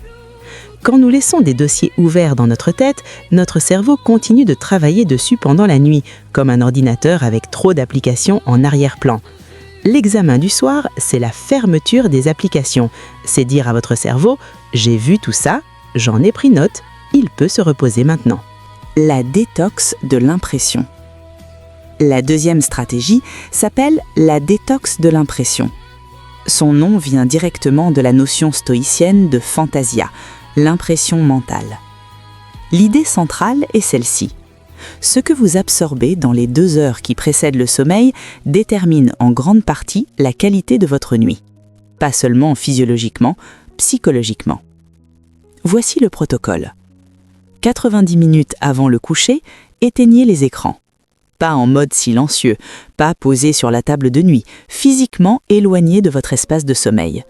Quand nous laissons des dossiers ouverts dans notre tête, notre cerveau continue de travailler dessus pendant la nuit, comme un ordinateur avec trop d'applications en arrière-plan. L'examen du soir, c'est la fermeture des applications. C'est dire à votre cerveau « J'ai vu tout ça, j'en ai pris note, il peut se reposer maintenant ». La détox de l'impression. La deuxième stratégie s'appelle la détox de l'impression. Son nom vient directement de la notion stoïcienne de fantasia, l'impression mentale. L'idée centrale est celle-ci. Ce que vous absorbez dans les 2 heures qui précèdent le sommeil détermine en grande partie la qualité de votre nuit. Pas seulement physiologiquement, psychologiquement. Voici le protocole. 90 minutes avant le coucher, éteignez les écrans. pas en mode silencieux, pas posé sur la table de nuit, physiquement éloigné de votre espace de sommeil.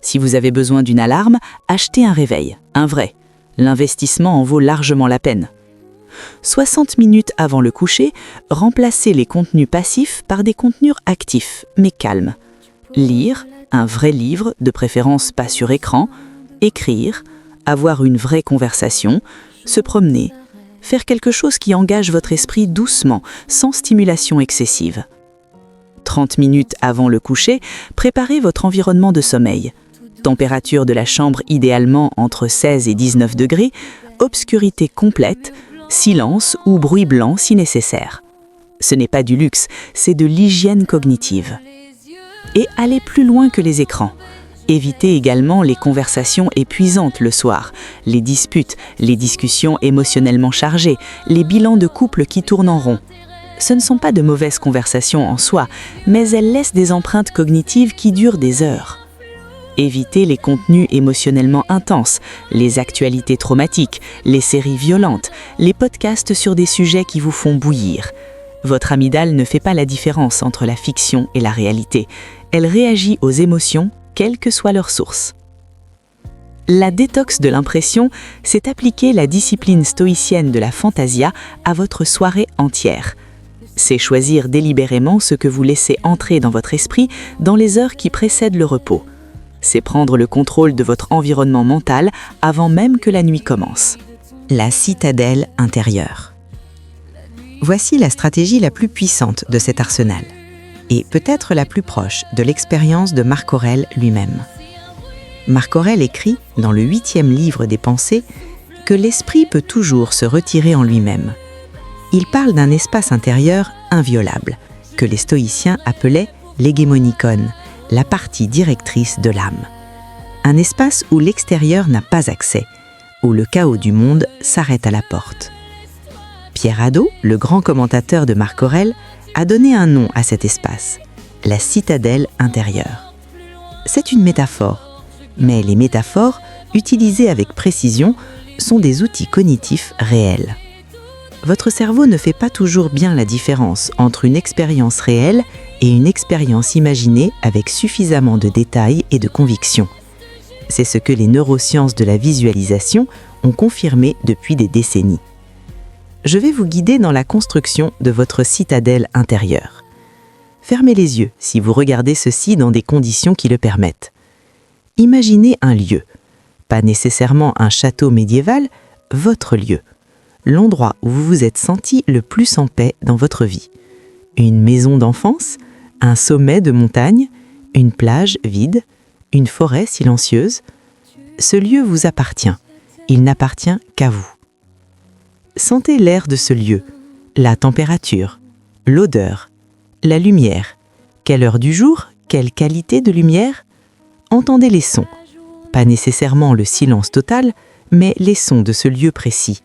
Si vous avez besoin d'une alarme, achetez un réveil, un vrai. L'investissement en vaut largement la peine. 60 minutes avant le coucher, remplacez les contenus passifs par des contenus actifs, mais calmes. Lire, un vrai livre, de préférence pas sur écran, écrire, avoir une vraie conversation, se promener, faire quelque chose qui engage votre esprit doucement, sans stimulation excessive. 30 minutes avant le coucher, préparez votre environnement de sommeil. Température de la chambre idéalement entre 16 et 19 degrés, obscurité complète, silence ou bruit blanc si nécessaire. Ce n'est pas du luxe, c'est de l'hygiène cognitive. Et allez plus loin que les écrans. Évitez également les conversations épuisantes le soir, les disputes, les discussions émotionnellement chargées, les bilans de couple qui tournent en rond. Ce ne sont pas de mauvaises conversations en soi, mais elles laissent des empreintes cognitives qui durent des heures. Évitez les contenus émotionnellement intenses, les actualités traumatiques, les séries violentes, les podcasts sur des sujets qui vous font bouillir. Votre amygdale ne fait pas la différence entre la fiction et la réalité. Elle réagit aux émotions, quelle que soit leur source. La détox de l'impression, c'est appliquer la discipline stoïcienne de la fantasia à votre soirée entière. C'est choisir délibérément ce que vous laissez entrer dans votre esprit dans les heures qui précèdent le repos. C'est prendre le contrôle de votre environnement mental avant même que la nuit commence. La citadelle intérieure. Voici la stratégie la plus puissante de cet arsenal, et peut-être la plus proche de l'expérience de Marc Aurèle lui-même. Marc Aurèle écrit, dans le 8e livre des Pensées, que l'esprit peut toujours se retirer en lui-même. Il parle d'un espace intérieur inviolable, que les stoïciens appelaient l'hégémonikon, la partie directrice de l'âme. Un espace où l'extérieur n'a pas accès, où le chaos du monde s'arrête à la porte. Pierre Hadot, le grand commentateur de Marc Aurèle, a donné un nom à cet espace, la citadelle intérieure. C'est une métaphore, mais les métaphores, utilisées avec précision, sont des outils cognitifs réels. Votre cerveau ne fait pas toujours bien la différence entre une expérience réelle et une expérience imaginée avec suffisamment de détails et de conviction. C'est ce que les neurosciences de la visualisation ont confirmé depuis des décennies. Je vais vous guider dans la construction de votre citadelle intérieure. Fermez les yeux si vous regardez ceci dans des conditions qui le permettent. Imaginez un lieu, pas nécessairement un château médiéval, votre lieu, l'endroit où vous vous êtes senti le plus en paix dans votre vie. Une maison d'enfance, un sommet de montagne, une plage vide, une forêt silencieuse. Ce lieu vous appartient, il n'appartient qu'à vous. Sentez l'air de ce lieu, la température, l'odeur, la lumière. Quelle heure du jour, quelle qualité de lumière? Entendez les sons, pas nécessairement le silence total, mais les sons de ce lieu précis.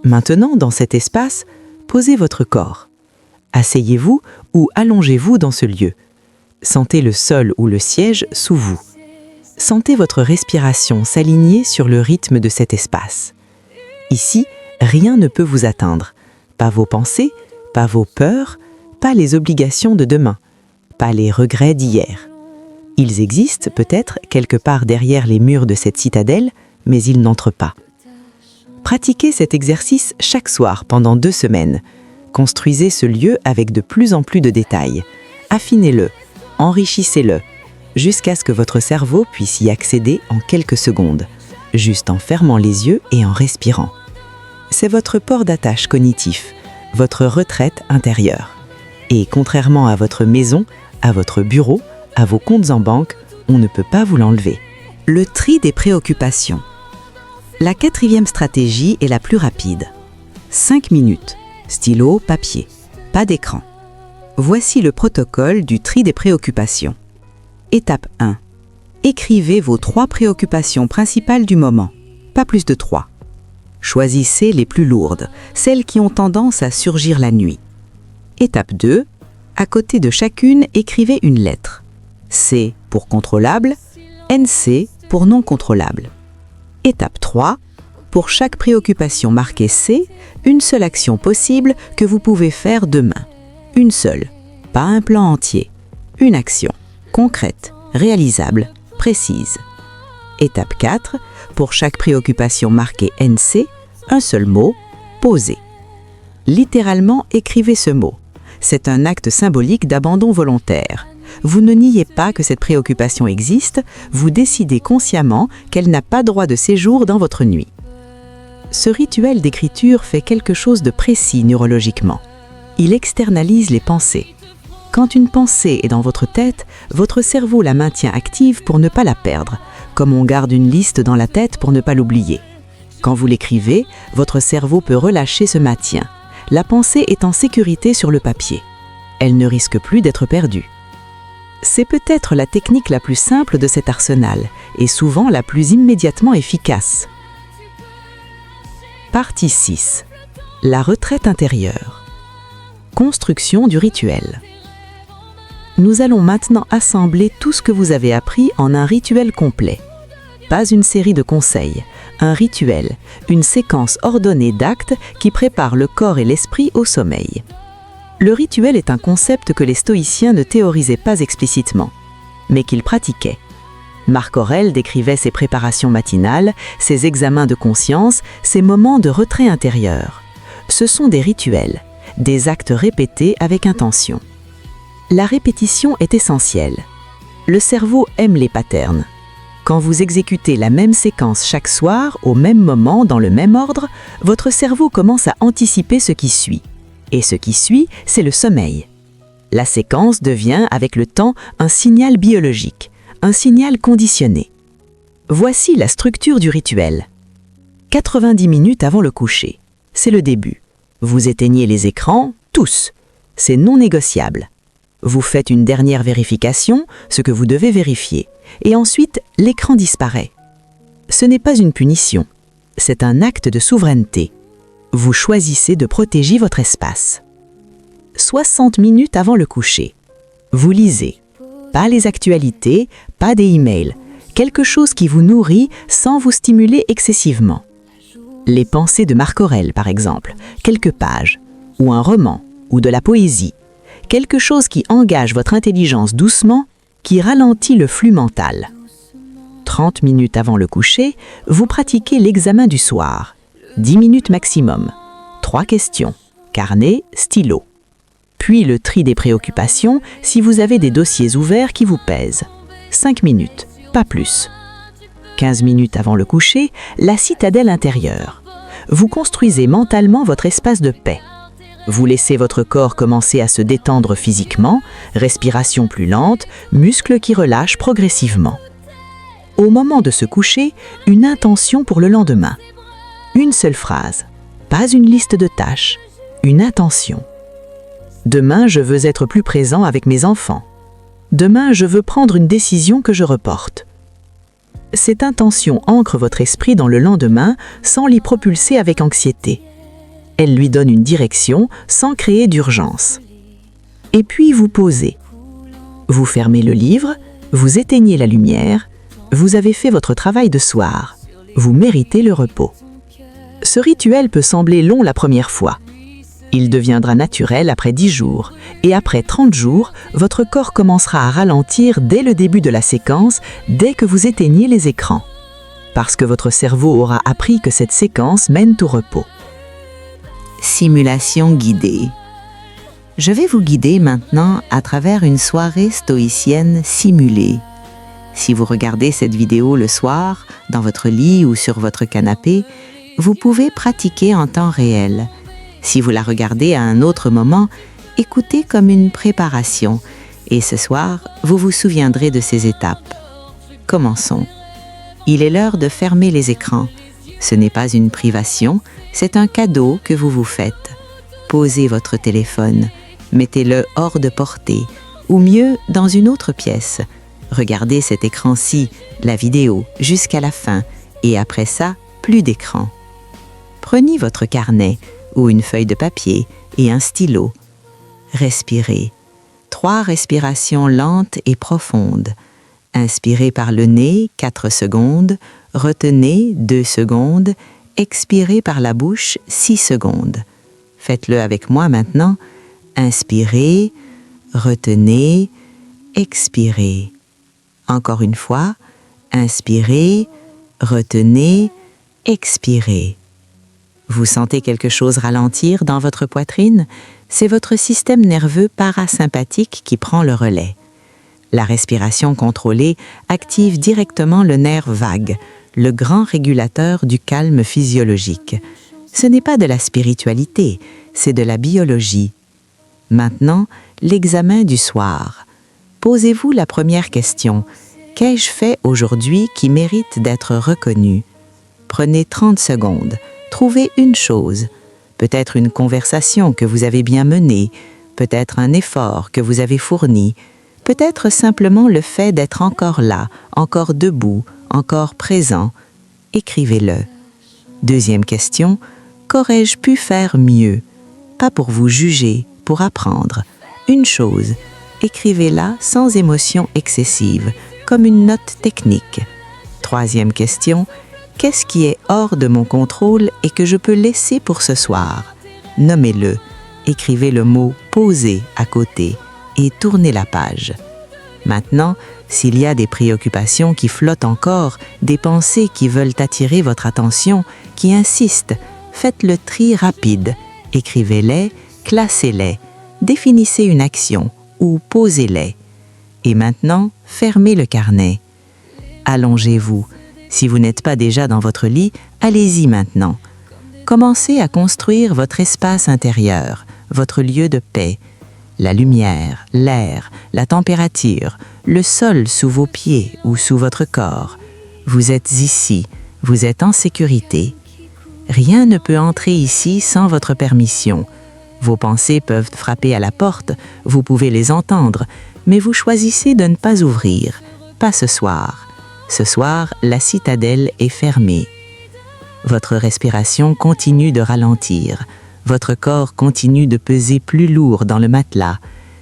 Maintenant, dans cet espace, posez votre corps. Asseyez-vous ou allongez-vous dans ce lieu. Sentez le sol ou le siège sous vous. Sentez votre respiration s'aligner sur le rythme de cet espace. Ici, rien ne peut vous atteindre. Pas vos pensées, pas vos peurs, pas les obligations de demain, pas les regrets d'hier. Ils existent peut-être quelque part derrière les murs de cette citadelle, mais ils n'entrent pas. Pratiquez cet exercice chaque soir pendant 2 semaines. Construisez ce lieu avec de plus en plus de détails. Affinez-le, enrichissez-le, jusqu'à ce que votre cerveau puisse y accéder en quelques secondes, juste en fermant les yeux et en respirant. C'est votre port d'attache cognitif, votre retraite intérieure. Et contrairement à votre maison, à votre bureau, à vos comptes en banque, on ne peut pas vous l'enlever. Le tri des préoccupations. La 4e stratégie est la plus rapide. 5 minutes. Stylo, papier. Pas d'écran. Voici le protocole du tri des préoccupations. Étape 1. Écrivez vos 3 préoccupations principales du moment. Pas plus de 3. Choisissez les plus lourdes, celles qui ont tendance à surgir la nuit. Étape 2. À côté de chacune, écrivez une lettre. C pour contrôlable, NC pour non contrôlable. Étape 3. pour chaque préoccupation marquée C, une seule action possible que vous pouvez faire demain. Une seule, pas un plan entier. Une action, concrète, réalisable, précise. Étape 4, pour chaque préoccupation marquée NC, un seul mot, poser. Littéralement, écrivez ce mot. C'est un acte symbolique d'abandon volontaire. Vous ne niez pas que cette préoccupation existe, vous décidez consciemment qu'elle n'a pas droit de séjour dans votre nuit. Ce rituel d'écriture fait quelque chose de précis neurologiquement. Il externalise les pensées. Quand une pensée est dans votre tête, votre cerveau la maintient active pour ne pas la perdre, comme on garde une liste dans la tête pour ne pas l'oublier. Quand vous l'écrivez, votre cerveau peut relâcher ce maintien. La pensée est en sécurité sur le papier. Elle ne risque plus d'être perdue. C'est peut-être la technique la plus simple de cet arsenal et souvent la plus immédiatement efficace. Partie 6. La retraite intérieure. Construction du rituel. Nous allons maintenant assembler tout ce que vous avez appris en un rituel complet. Pas une série de conseils, un rituel, une séquence ordonnée d'actes qui prépare le corps et l'esprit au sommeil. Le rituel est un concept que les stoïciens ne théorisaient pas explicitement, mais qu'ils pratiquaient. Marc Aurèle décrivait ses préparations matinales, ses examens de conscience, ses moments de retrait intérieur. Ce sont des rituels, des actes répétés avec intention. La répétition est essentielle. Le cerveau aime les patterns. Quand vous exécutez la même séquence chaque soir, au même moment, dans le même ordre, votre cerveau commence à anticiper ce qui suit. Et ce qui suit, c'est le sommeil. La séquence devient, avec le temps, un signal biologique, un signal conditionné. Voici la structure du rituel. 90 minutes avant le coucher. C'est le début. Vous éteignez les écrans, tous. C'est non négociable. Vous faites une dernière vérification, ce que vous devez vérifier. Et ensuite, l'écran disparaît. Ce n'est pas une punition. C'est un acte de souveraineté. Vous choisissez de protéger votre espace. 60 minutes avant le coucher. Vous lisez. Pas les actualités, pas des emails. Quelque chose qui vous nourrit sans vous stimuler excessivement. Les pensées de Marc Aurèle, par exemple, quelques pages, ou un roman, ou de la poésie. Quelque chose qui engage votre intelligence doucement, qui ralentit le flux mental. 30 minutes avant le coucher, vous pratiquez l'examen du soir. 10 minutes maximum. 3 questions. Carnet, stylo. Puis le tri des préoccupations si vous avez des dossiers ouverts qui vous pèsent. 5 minutes, pas plus. 15 minutes avant le coucher, la citadelle intérieure. Vous construisez mentalement votre espace de paix. Vous laissez votre corps commencer à se détendre physiquement, respiration plus lente, muscles qui relâchent progressivement. Au moment de se coucher, une intention pour le lendemain. Une seule phrase, pas une liste de tâches, une intention. Demain, je veux être plus présent avec mes enfants. Demain, je veux prendre une décision que je reporte. Cette intention ancre votre esprit dans le lendemain sans l'y propulser avec anxiété. Elle lui donne une direction sans créer d'urgence. Et puis vous posez. Vous fermez le livre, vous éteignez la lumière, vous avez fait votre travail de soir. Vous méritez le repos. Ce rituel peut sembler long la première fois. Il deviendra naturel après 10 jours, et après 30 jours, votre corps commencera à ralentir dès le début de la séquence, dès que vous éteignez les écrans. Parce que votre cerveau aura appris que cette séquence mène au repos. Simulation guidée. Je vais vous guider maintenant à travers une soirée stoïcienne simulée. Si vous regardez cette vidéo le soir, dans votre lit ou sur votre canapé, vous pouvez pratiquer en temps réel. Si vous la regardez à un autre moment, écoutez comme une préparation. Et ce soir, vous vous souviendrez de ces étapes. Commençons. Il est l'heure de fermer les écrans. Ce n'est pas une privation, c'est un cadeau que vous vous faites. Posez votre téléphone, mettez-le hors de portée, ou mieux, dans une autre pièce. Regardez cet écran-ci, la vidéo, jusqu'à la fin, et après ça, plus d'écran. Prenez votre carnet ou une feuille de papier et un stylo. Respirez. 3 respirations lentes et profondes. Inspirez par le nez 4 secondes, retenez 2 secondes, expirez par la bouche 6 secondes. Faites-le avec moi maintenant. Inspirez, retenez, expirez. Encore une fois, inspirez, retenez, expirez. Vous sentez quelque chose ralentir dans votre poitrine? C'est votre système nerveux parasympathique qui prend le relais. La respiration contrôlée active directement le nerf vague, le grand régulateur du calme physiologique. Ce n'est pas de la spiritualité, c'est de la biologie. Maintenant, l'examen du soir. Posez-vous la première question. Qu'ai-je fait aujourd'hui qui mérite d'être reconnu? Prenez 30 secondes. Trouvez une chose. Peut-être une conversation que vous avez bien menée, peut-être un effort que vous avez fourni, peut-être simplement le fait d'être encore là, encore debout, encore présent. Écrivez-le. Deuxième question. Qu'aurais-je pu faire mieux? Pas pour vous juger, pour apprendre. Une chose. Écrivez-la sans émotion excessive, comme une note technique. Troisième question. Qu'est-ce qui est hors de mon contrôle et que je peux laisser pour ce soir? Nommez-le. Écrivez le mot « poser » à côté et tournez la page. Maintenant, s'il y a des préoccupations qui flottent encore, des pensées qui veulent attirer votre attention, qui insistent, faites le tri rapide. Écrivez-les, classez-les, définissez une action ou posez-les. Et maintenant, fermez le carnet. Allongez-vous. Si vous n'êtes pas déjà dans votre lit, allez-y maintenant. Commencez à construire votre espace intérieur, votre lieu de paix. La lumière, l'air, la température, le sol sous vos pieds ou sous votre corps. Vous êtes ici, vous êtes en sécurité. Rien ne peut entrer ici sans votre permission. Vos pensées peuvent frapper à la porte, vous pouvez les entendre, mais vous choisissez de ne pas ouvrir. Pas ce soir. Ce soir, la citadelle est fermée. Votre respiration continue de ralentir. Votre corps continue de peser plus lourd dans le matelas.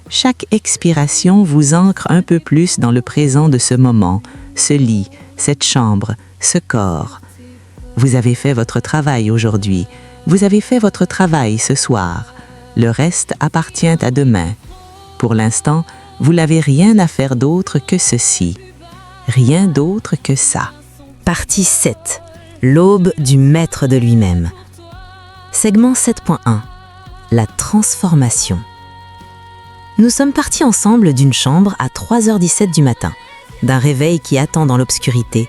Chaque expiration vous ancre un peu plus dans le présent de ce moment, ce lit, cette chambre, ce corps. Vous avez fait votre travail aujourd'hui. Vous avez fait votre travail ce soir. Le reste appartient à demain. Pour l'instant, vous n'avez rien à faire d'autre que ceci. Rien d'autre que ça. Partie 7. L'aube du maître de lui-même. Segment 7.1. La transformation. Nous sommes partis ensemble d'une chambre à 3h17 du matin, d'un réveil qui attend dans l'obscurité,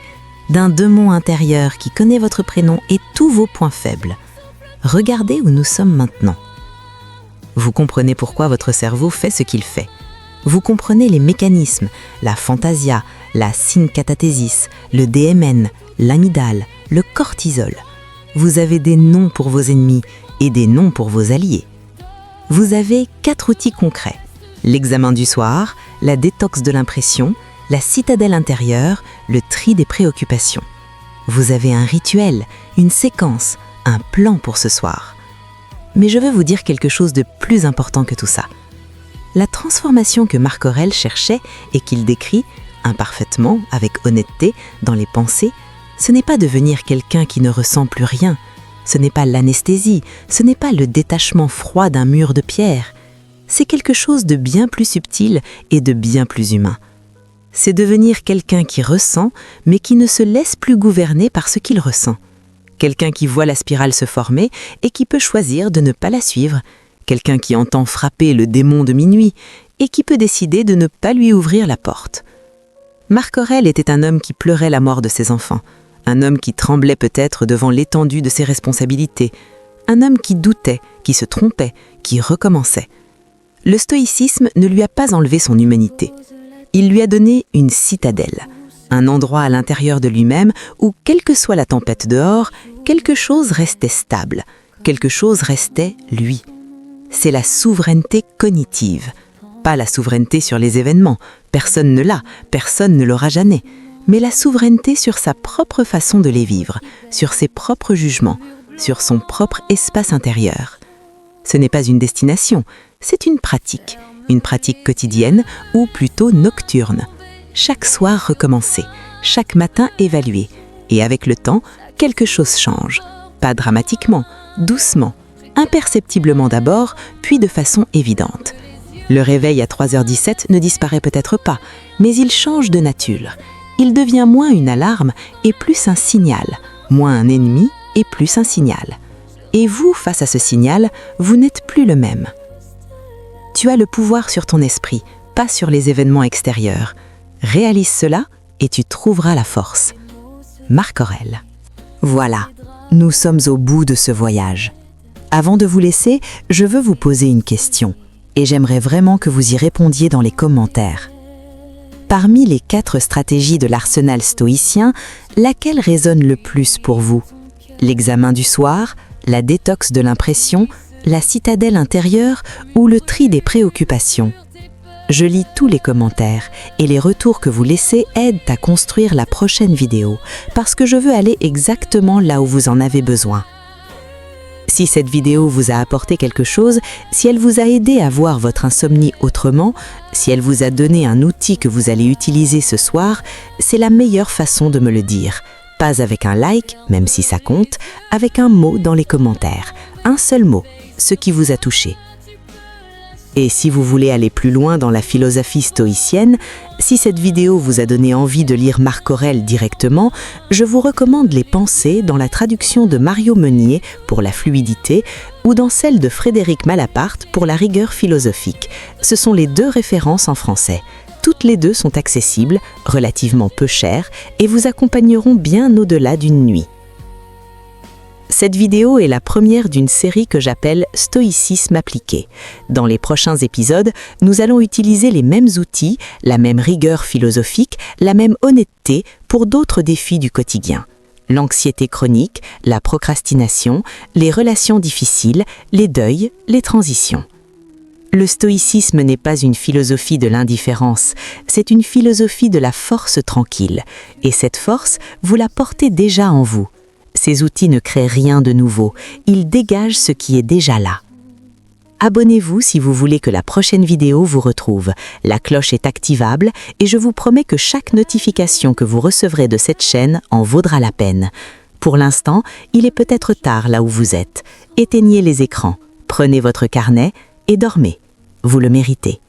d'un démon intérieur qui connaît votre prénom et tous vos points faibles. Regardez où nous sommes maintenant. Vous comprenez pourquoi votre cerveau fait ce qu'il fait. Vous comprenez les mécanismes, la fantasia, la syncatathesis, le DMN, l'amygdale, le cortisol. Vous avez des noms pour vos ennemis et des noms pour vos alliés. Vous avez 4 outils concrets. L'examen du soir, la détox de l'impression, la citadelle intérieure, le tri des préoccupations. Vous avez un rituel, une séquence, un plan pour ce soir. Mais je veux vous dire quelque chose de plus important que tout ça. La transformation que Marc Aurèle cherchait et qu'il décrit, imparfaitement, avec honnêteté, dans les pensées, ce n'est pas devenir quelqu'un qui ne ressent plus rien, ce n'est pas l'anesthésie, ce n'est pas le détachement froid d'un mur de pierre, c'est quelque chose de bien plus subtil et de bien plus humain. C'est devenir quelqu'un qui ressent, mais qui ne se laisse plus gouverner par ce qu'il ressent. Quelqu'un qui voit la spirale se former et qui peut choisir de ne pas la suivre. Quelqu'un qui entend frapper le démon de minuit et qui peut décider de ne pas lui ouvrir la porte. Marc Aurèle était un homme qui pleurait la mort de ses enfants, un homme qui tremblait peut-être devant l'étendue de ses responsabilités, un homme qui doutait, qui se trompait, qui recommençait. Le stoïcisme ne lui a pas enlevé son humanité. Il lui a donné une citadelle, un endroit à l'intérieur de lui-même où, quelle que soit la tempête dehors, quelque chose restait stable, quelque chose restait lui. C'est la souveraineté cognitive. Pas la souveraineté sur les événements, personne ne l'a, personne ne l'aura jamais, mais la souveraineté sur sa propre façon de les vivre, sur ses propres jugements, sur son propre espace intérieur. Ce n'est pas une destination, c'est une pratique quotidienne ou plutôt nocturne. Chaque soir recommencer, chaque matin évaluer, et avec le temps, quelque chose change. Pas dramatiquement, doucement, imperceptiblement d'abord, puis de façon évidente. Le réveil à 3h17 ne disparaît peut-être pas, mais il change de nature. Il devient moins une alarme et plus un signal, moins un ennemi et plus un signal. Et vous, face à ce signal, vous n'êtes plus le même. Tu as le pouvoir sur ton esprit, pas sur les événements extérieurs. Réalise cela et tu trouveras la force. Marc Aurèle. Voilà, nous sommes au bout de ce voyage. Avant de vous laisser, je veux vous poser une question et j'aimerais vraiment que vous y répondiez dans les commentaires. Parmi les 4 stratégies de l'arsenal stoïcien, laquelle résonne le plus pour vous? L'examen du soir, la détox de l'impression, la citadelle intérieure ou le tri des préoccupations? Je lis tous les commentaires et les retours que vous laissez aident à construire la prochaine vidéo parce que je veux aller exactement là où vous en avez besoin. Si cette vidéo vous a apporté quelque chose, si elle vous a aidé à voir votre insomnie autrement, si elle vous a donné un outil que vous allez utiliser ce soir, c'est la meilleure façon de me le dire. Pas avec un like, même si ça compte, avec un mot dans les commentaires. Un seul mot, ce qui vous a touché. Et si vous voulez aller plus loin dans la philosophie stoïcienne, si cette vidéo vous a donné envie de lire Marc Aurèle directement, je vous recommande les Pensées dans la traduction de Mario Meunier pour la fluidité ou dans celle de Frédéric Malaparte pour la rigueur philosophique. Ce sont les 2 références en français. Toutes les 2 sont accessibles, relativement peu chères et vous accompagneront bien au-delà d'une nuit. Cette vidéo est la première d'une série que j'appelle « Stoïcisme appliqué ». Dans les prochains épisodes, nous allons utiliser les mêmes outils, la même rigueur philosophique, la même honnêteté pour d'autres défis du quotidien. L'anxiété chronique, la procrastination, les relations difficiles, les deuils, les transitions. Le stoïcisme n'est pas une philosophie de l'indifférence, c'est une philosophie de la force tranquille. Et cette force, vous la portez déjà en vous. Ces outils ne créent rien de nouveau, ils dégagent ce qui est déjà là. Abonnez-vous si vous voulez que la prochaine vidéo vous retrouve. La cloche est activable et je vous promets que chaque notification que vous recevrez de cette chaîne en vaudra la peine. Pour l'instant, il est peut-être tard là où vous êtes. Éteignez les écrans, prenez votre carnet et dormez. Vous le méritez.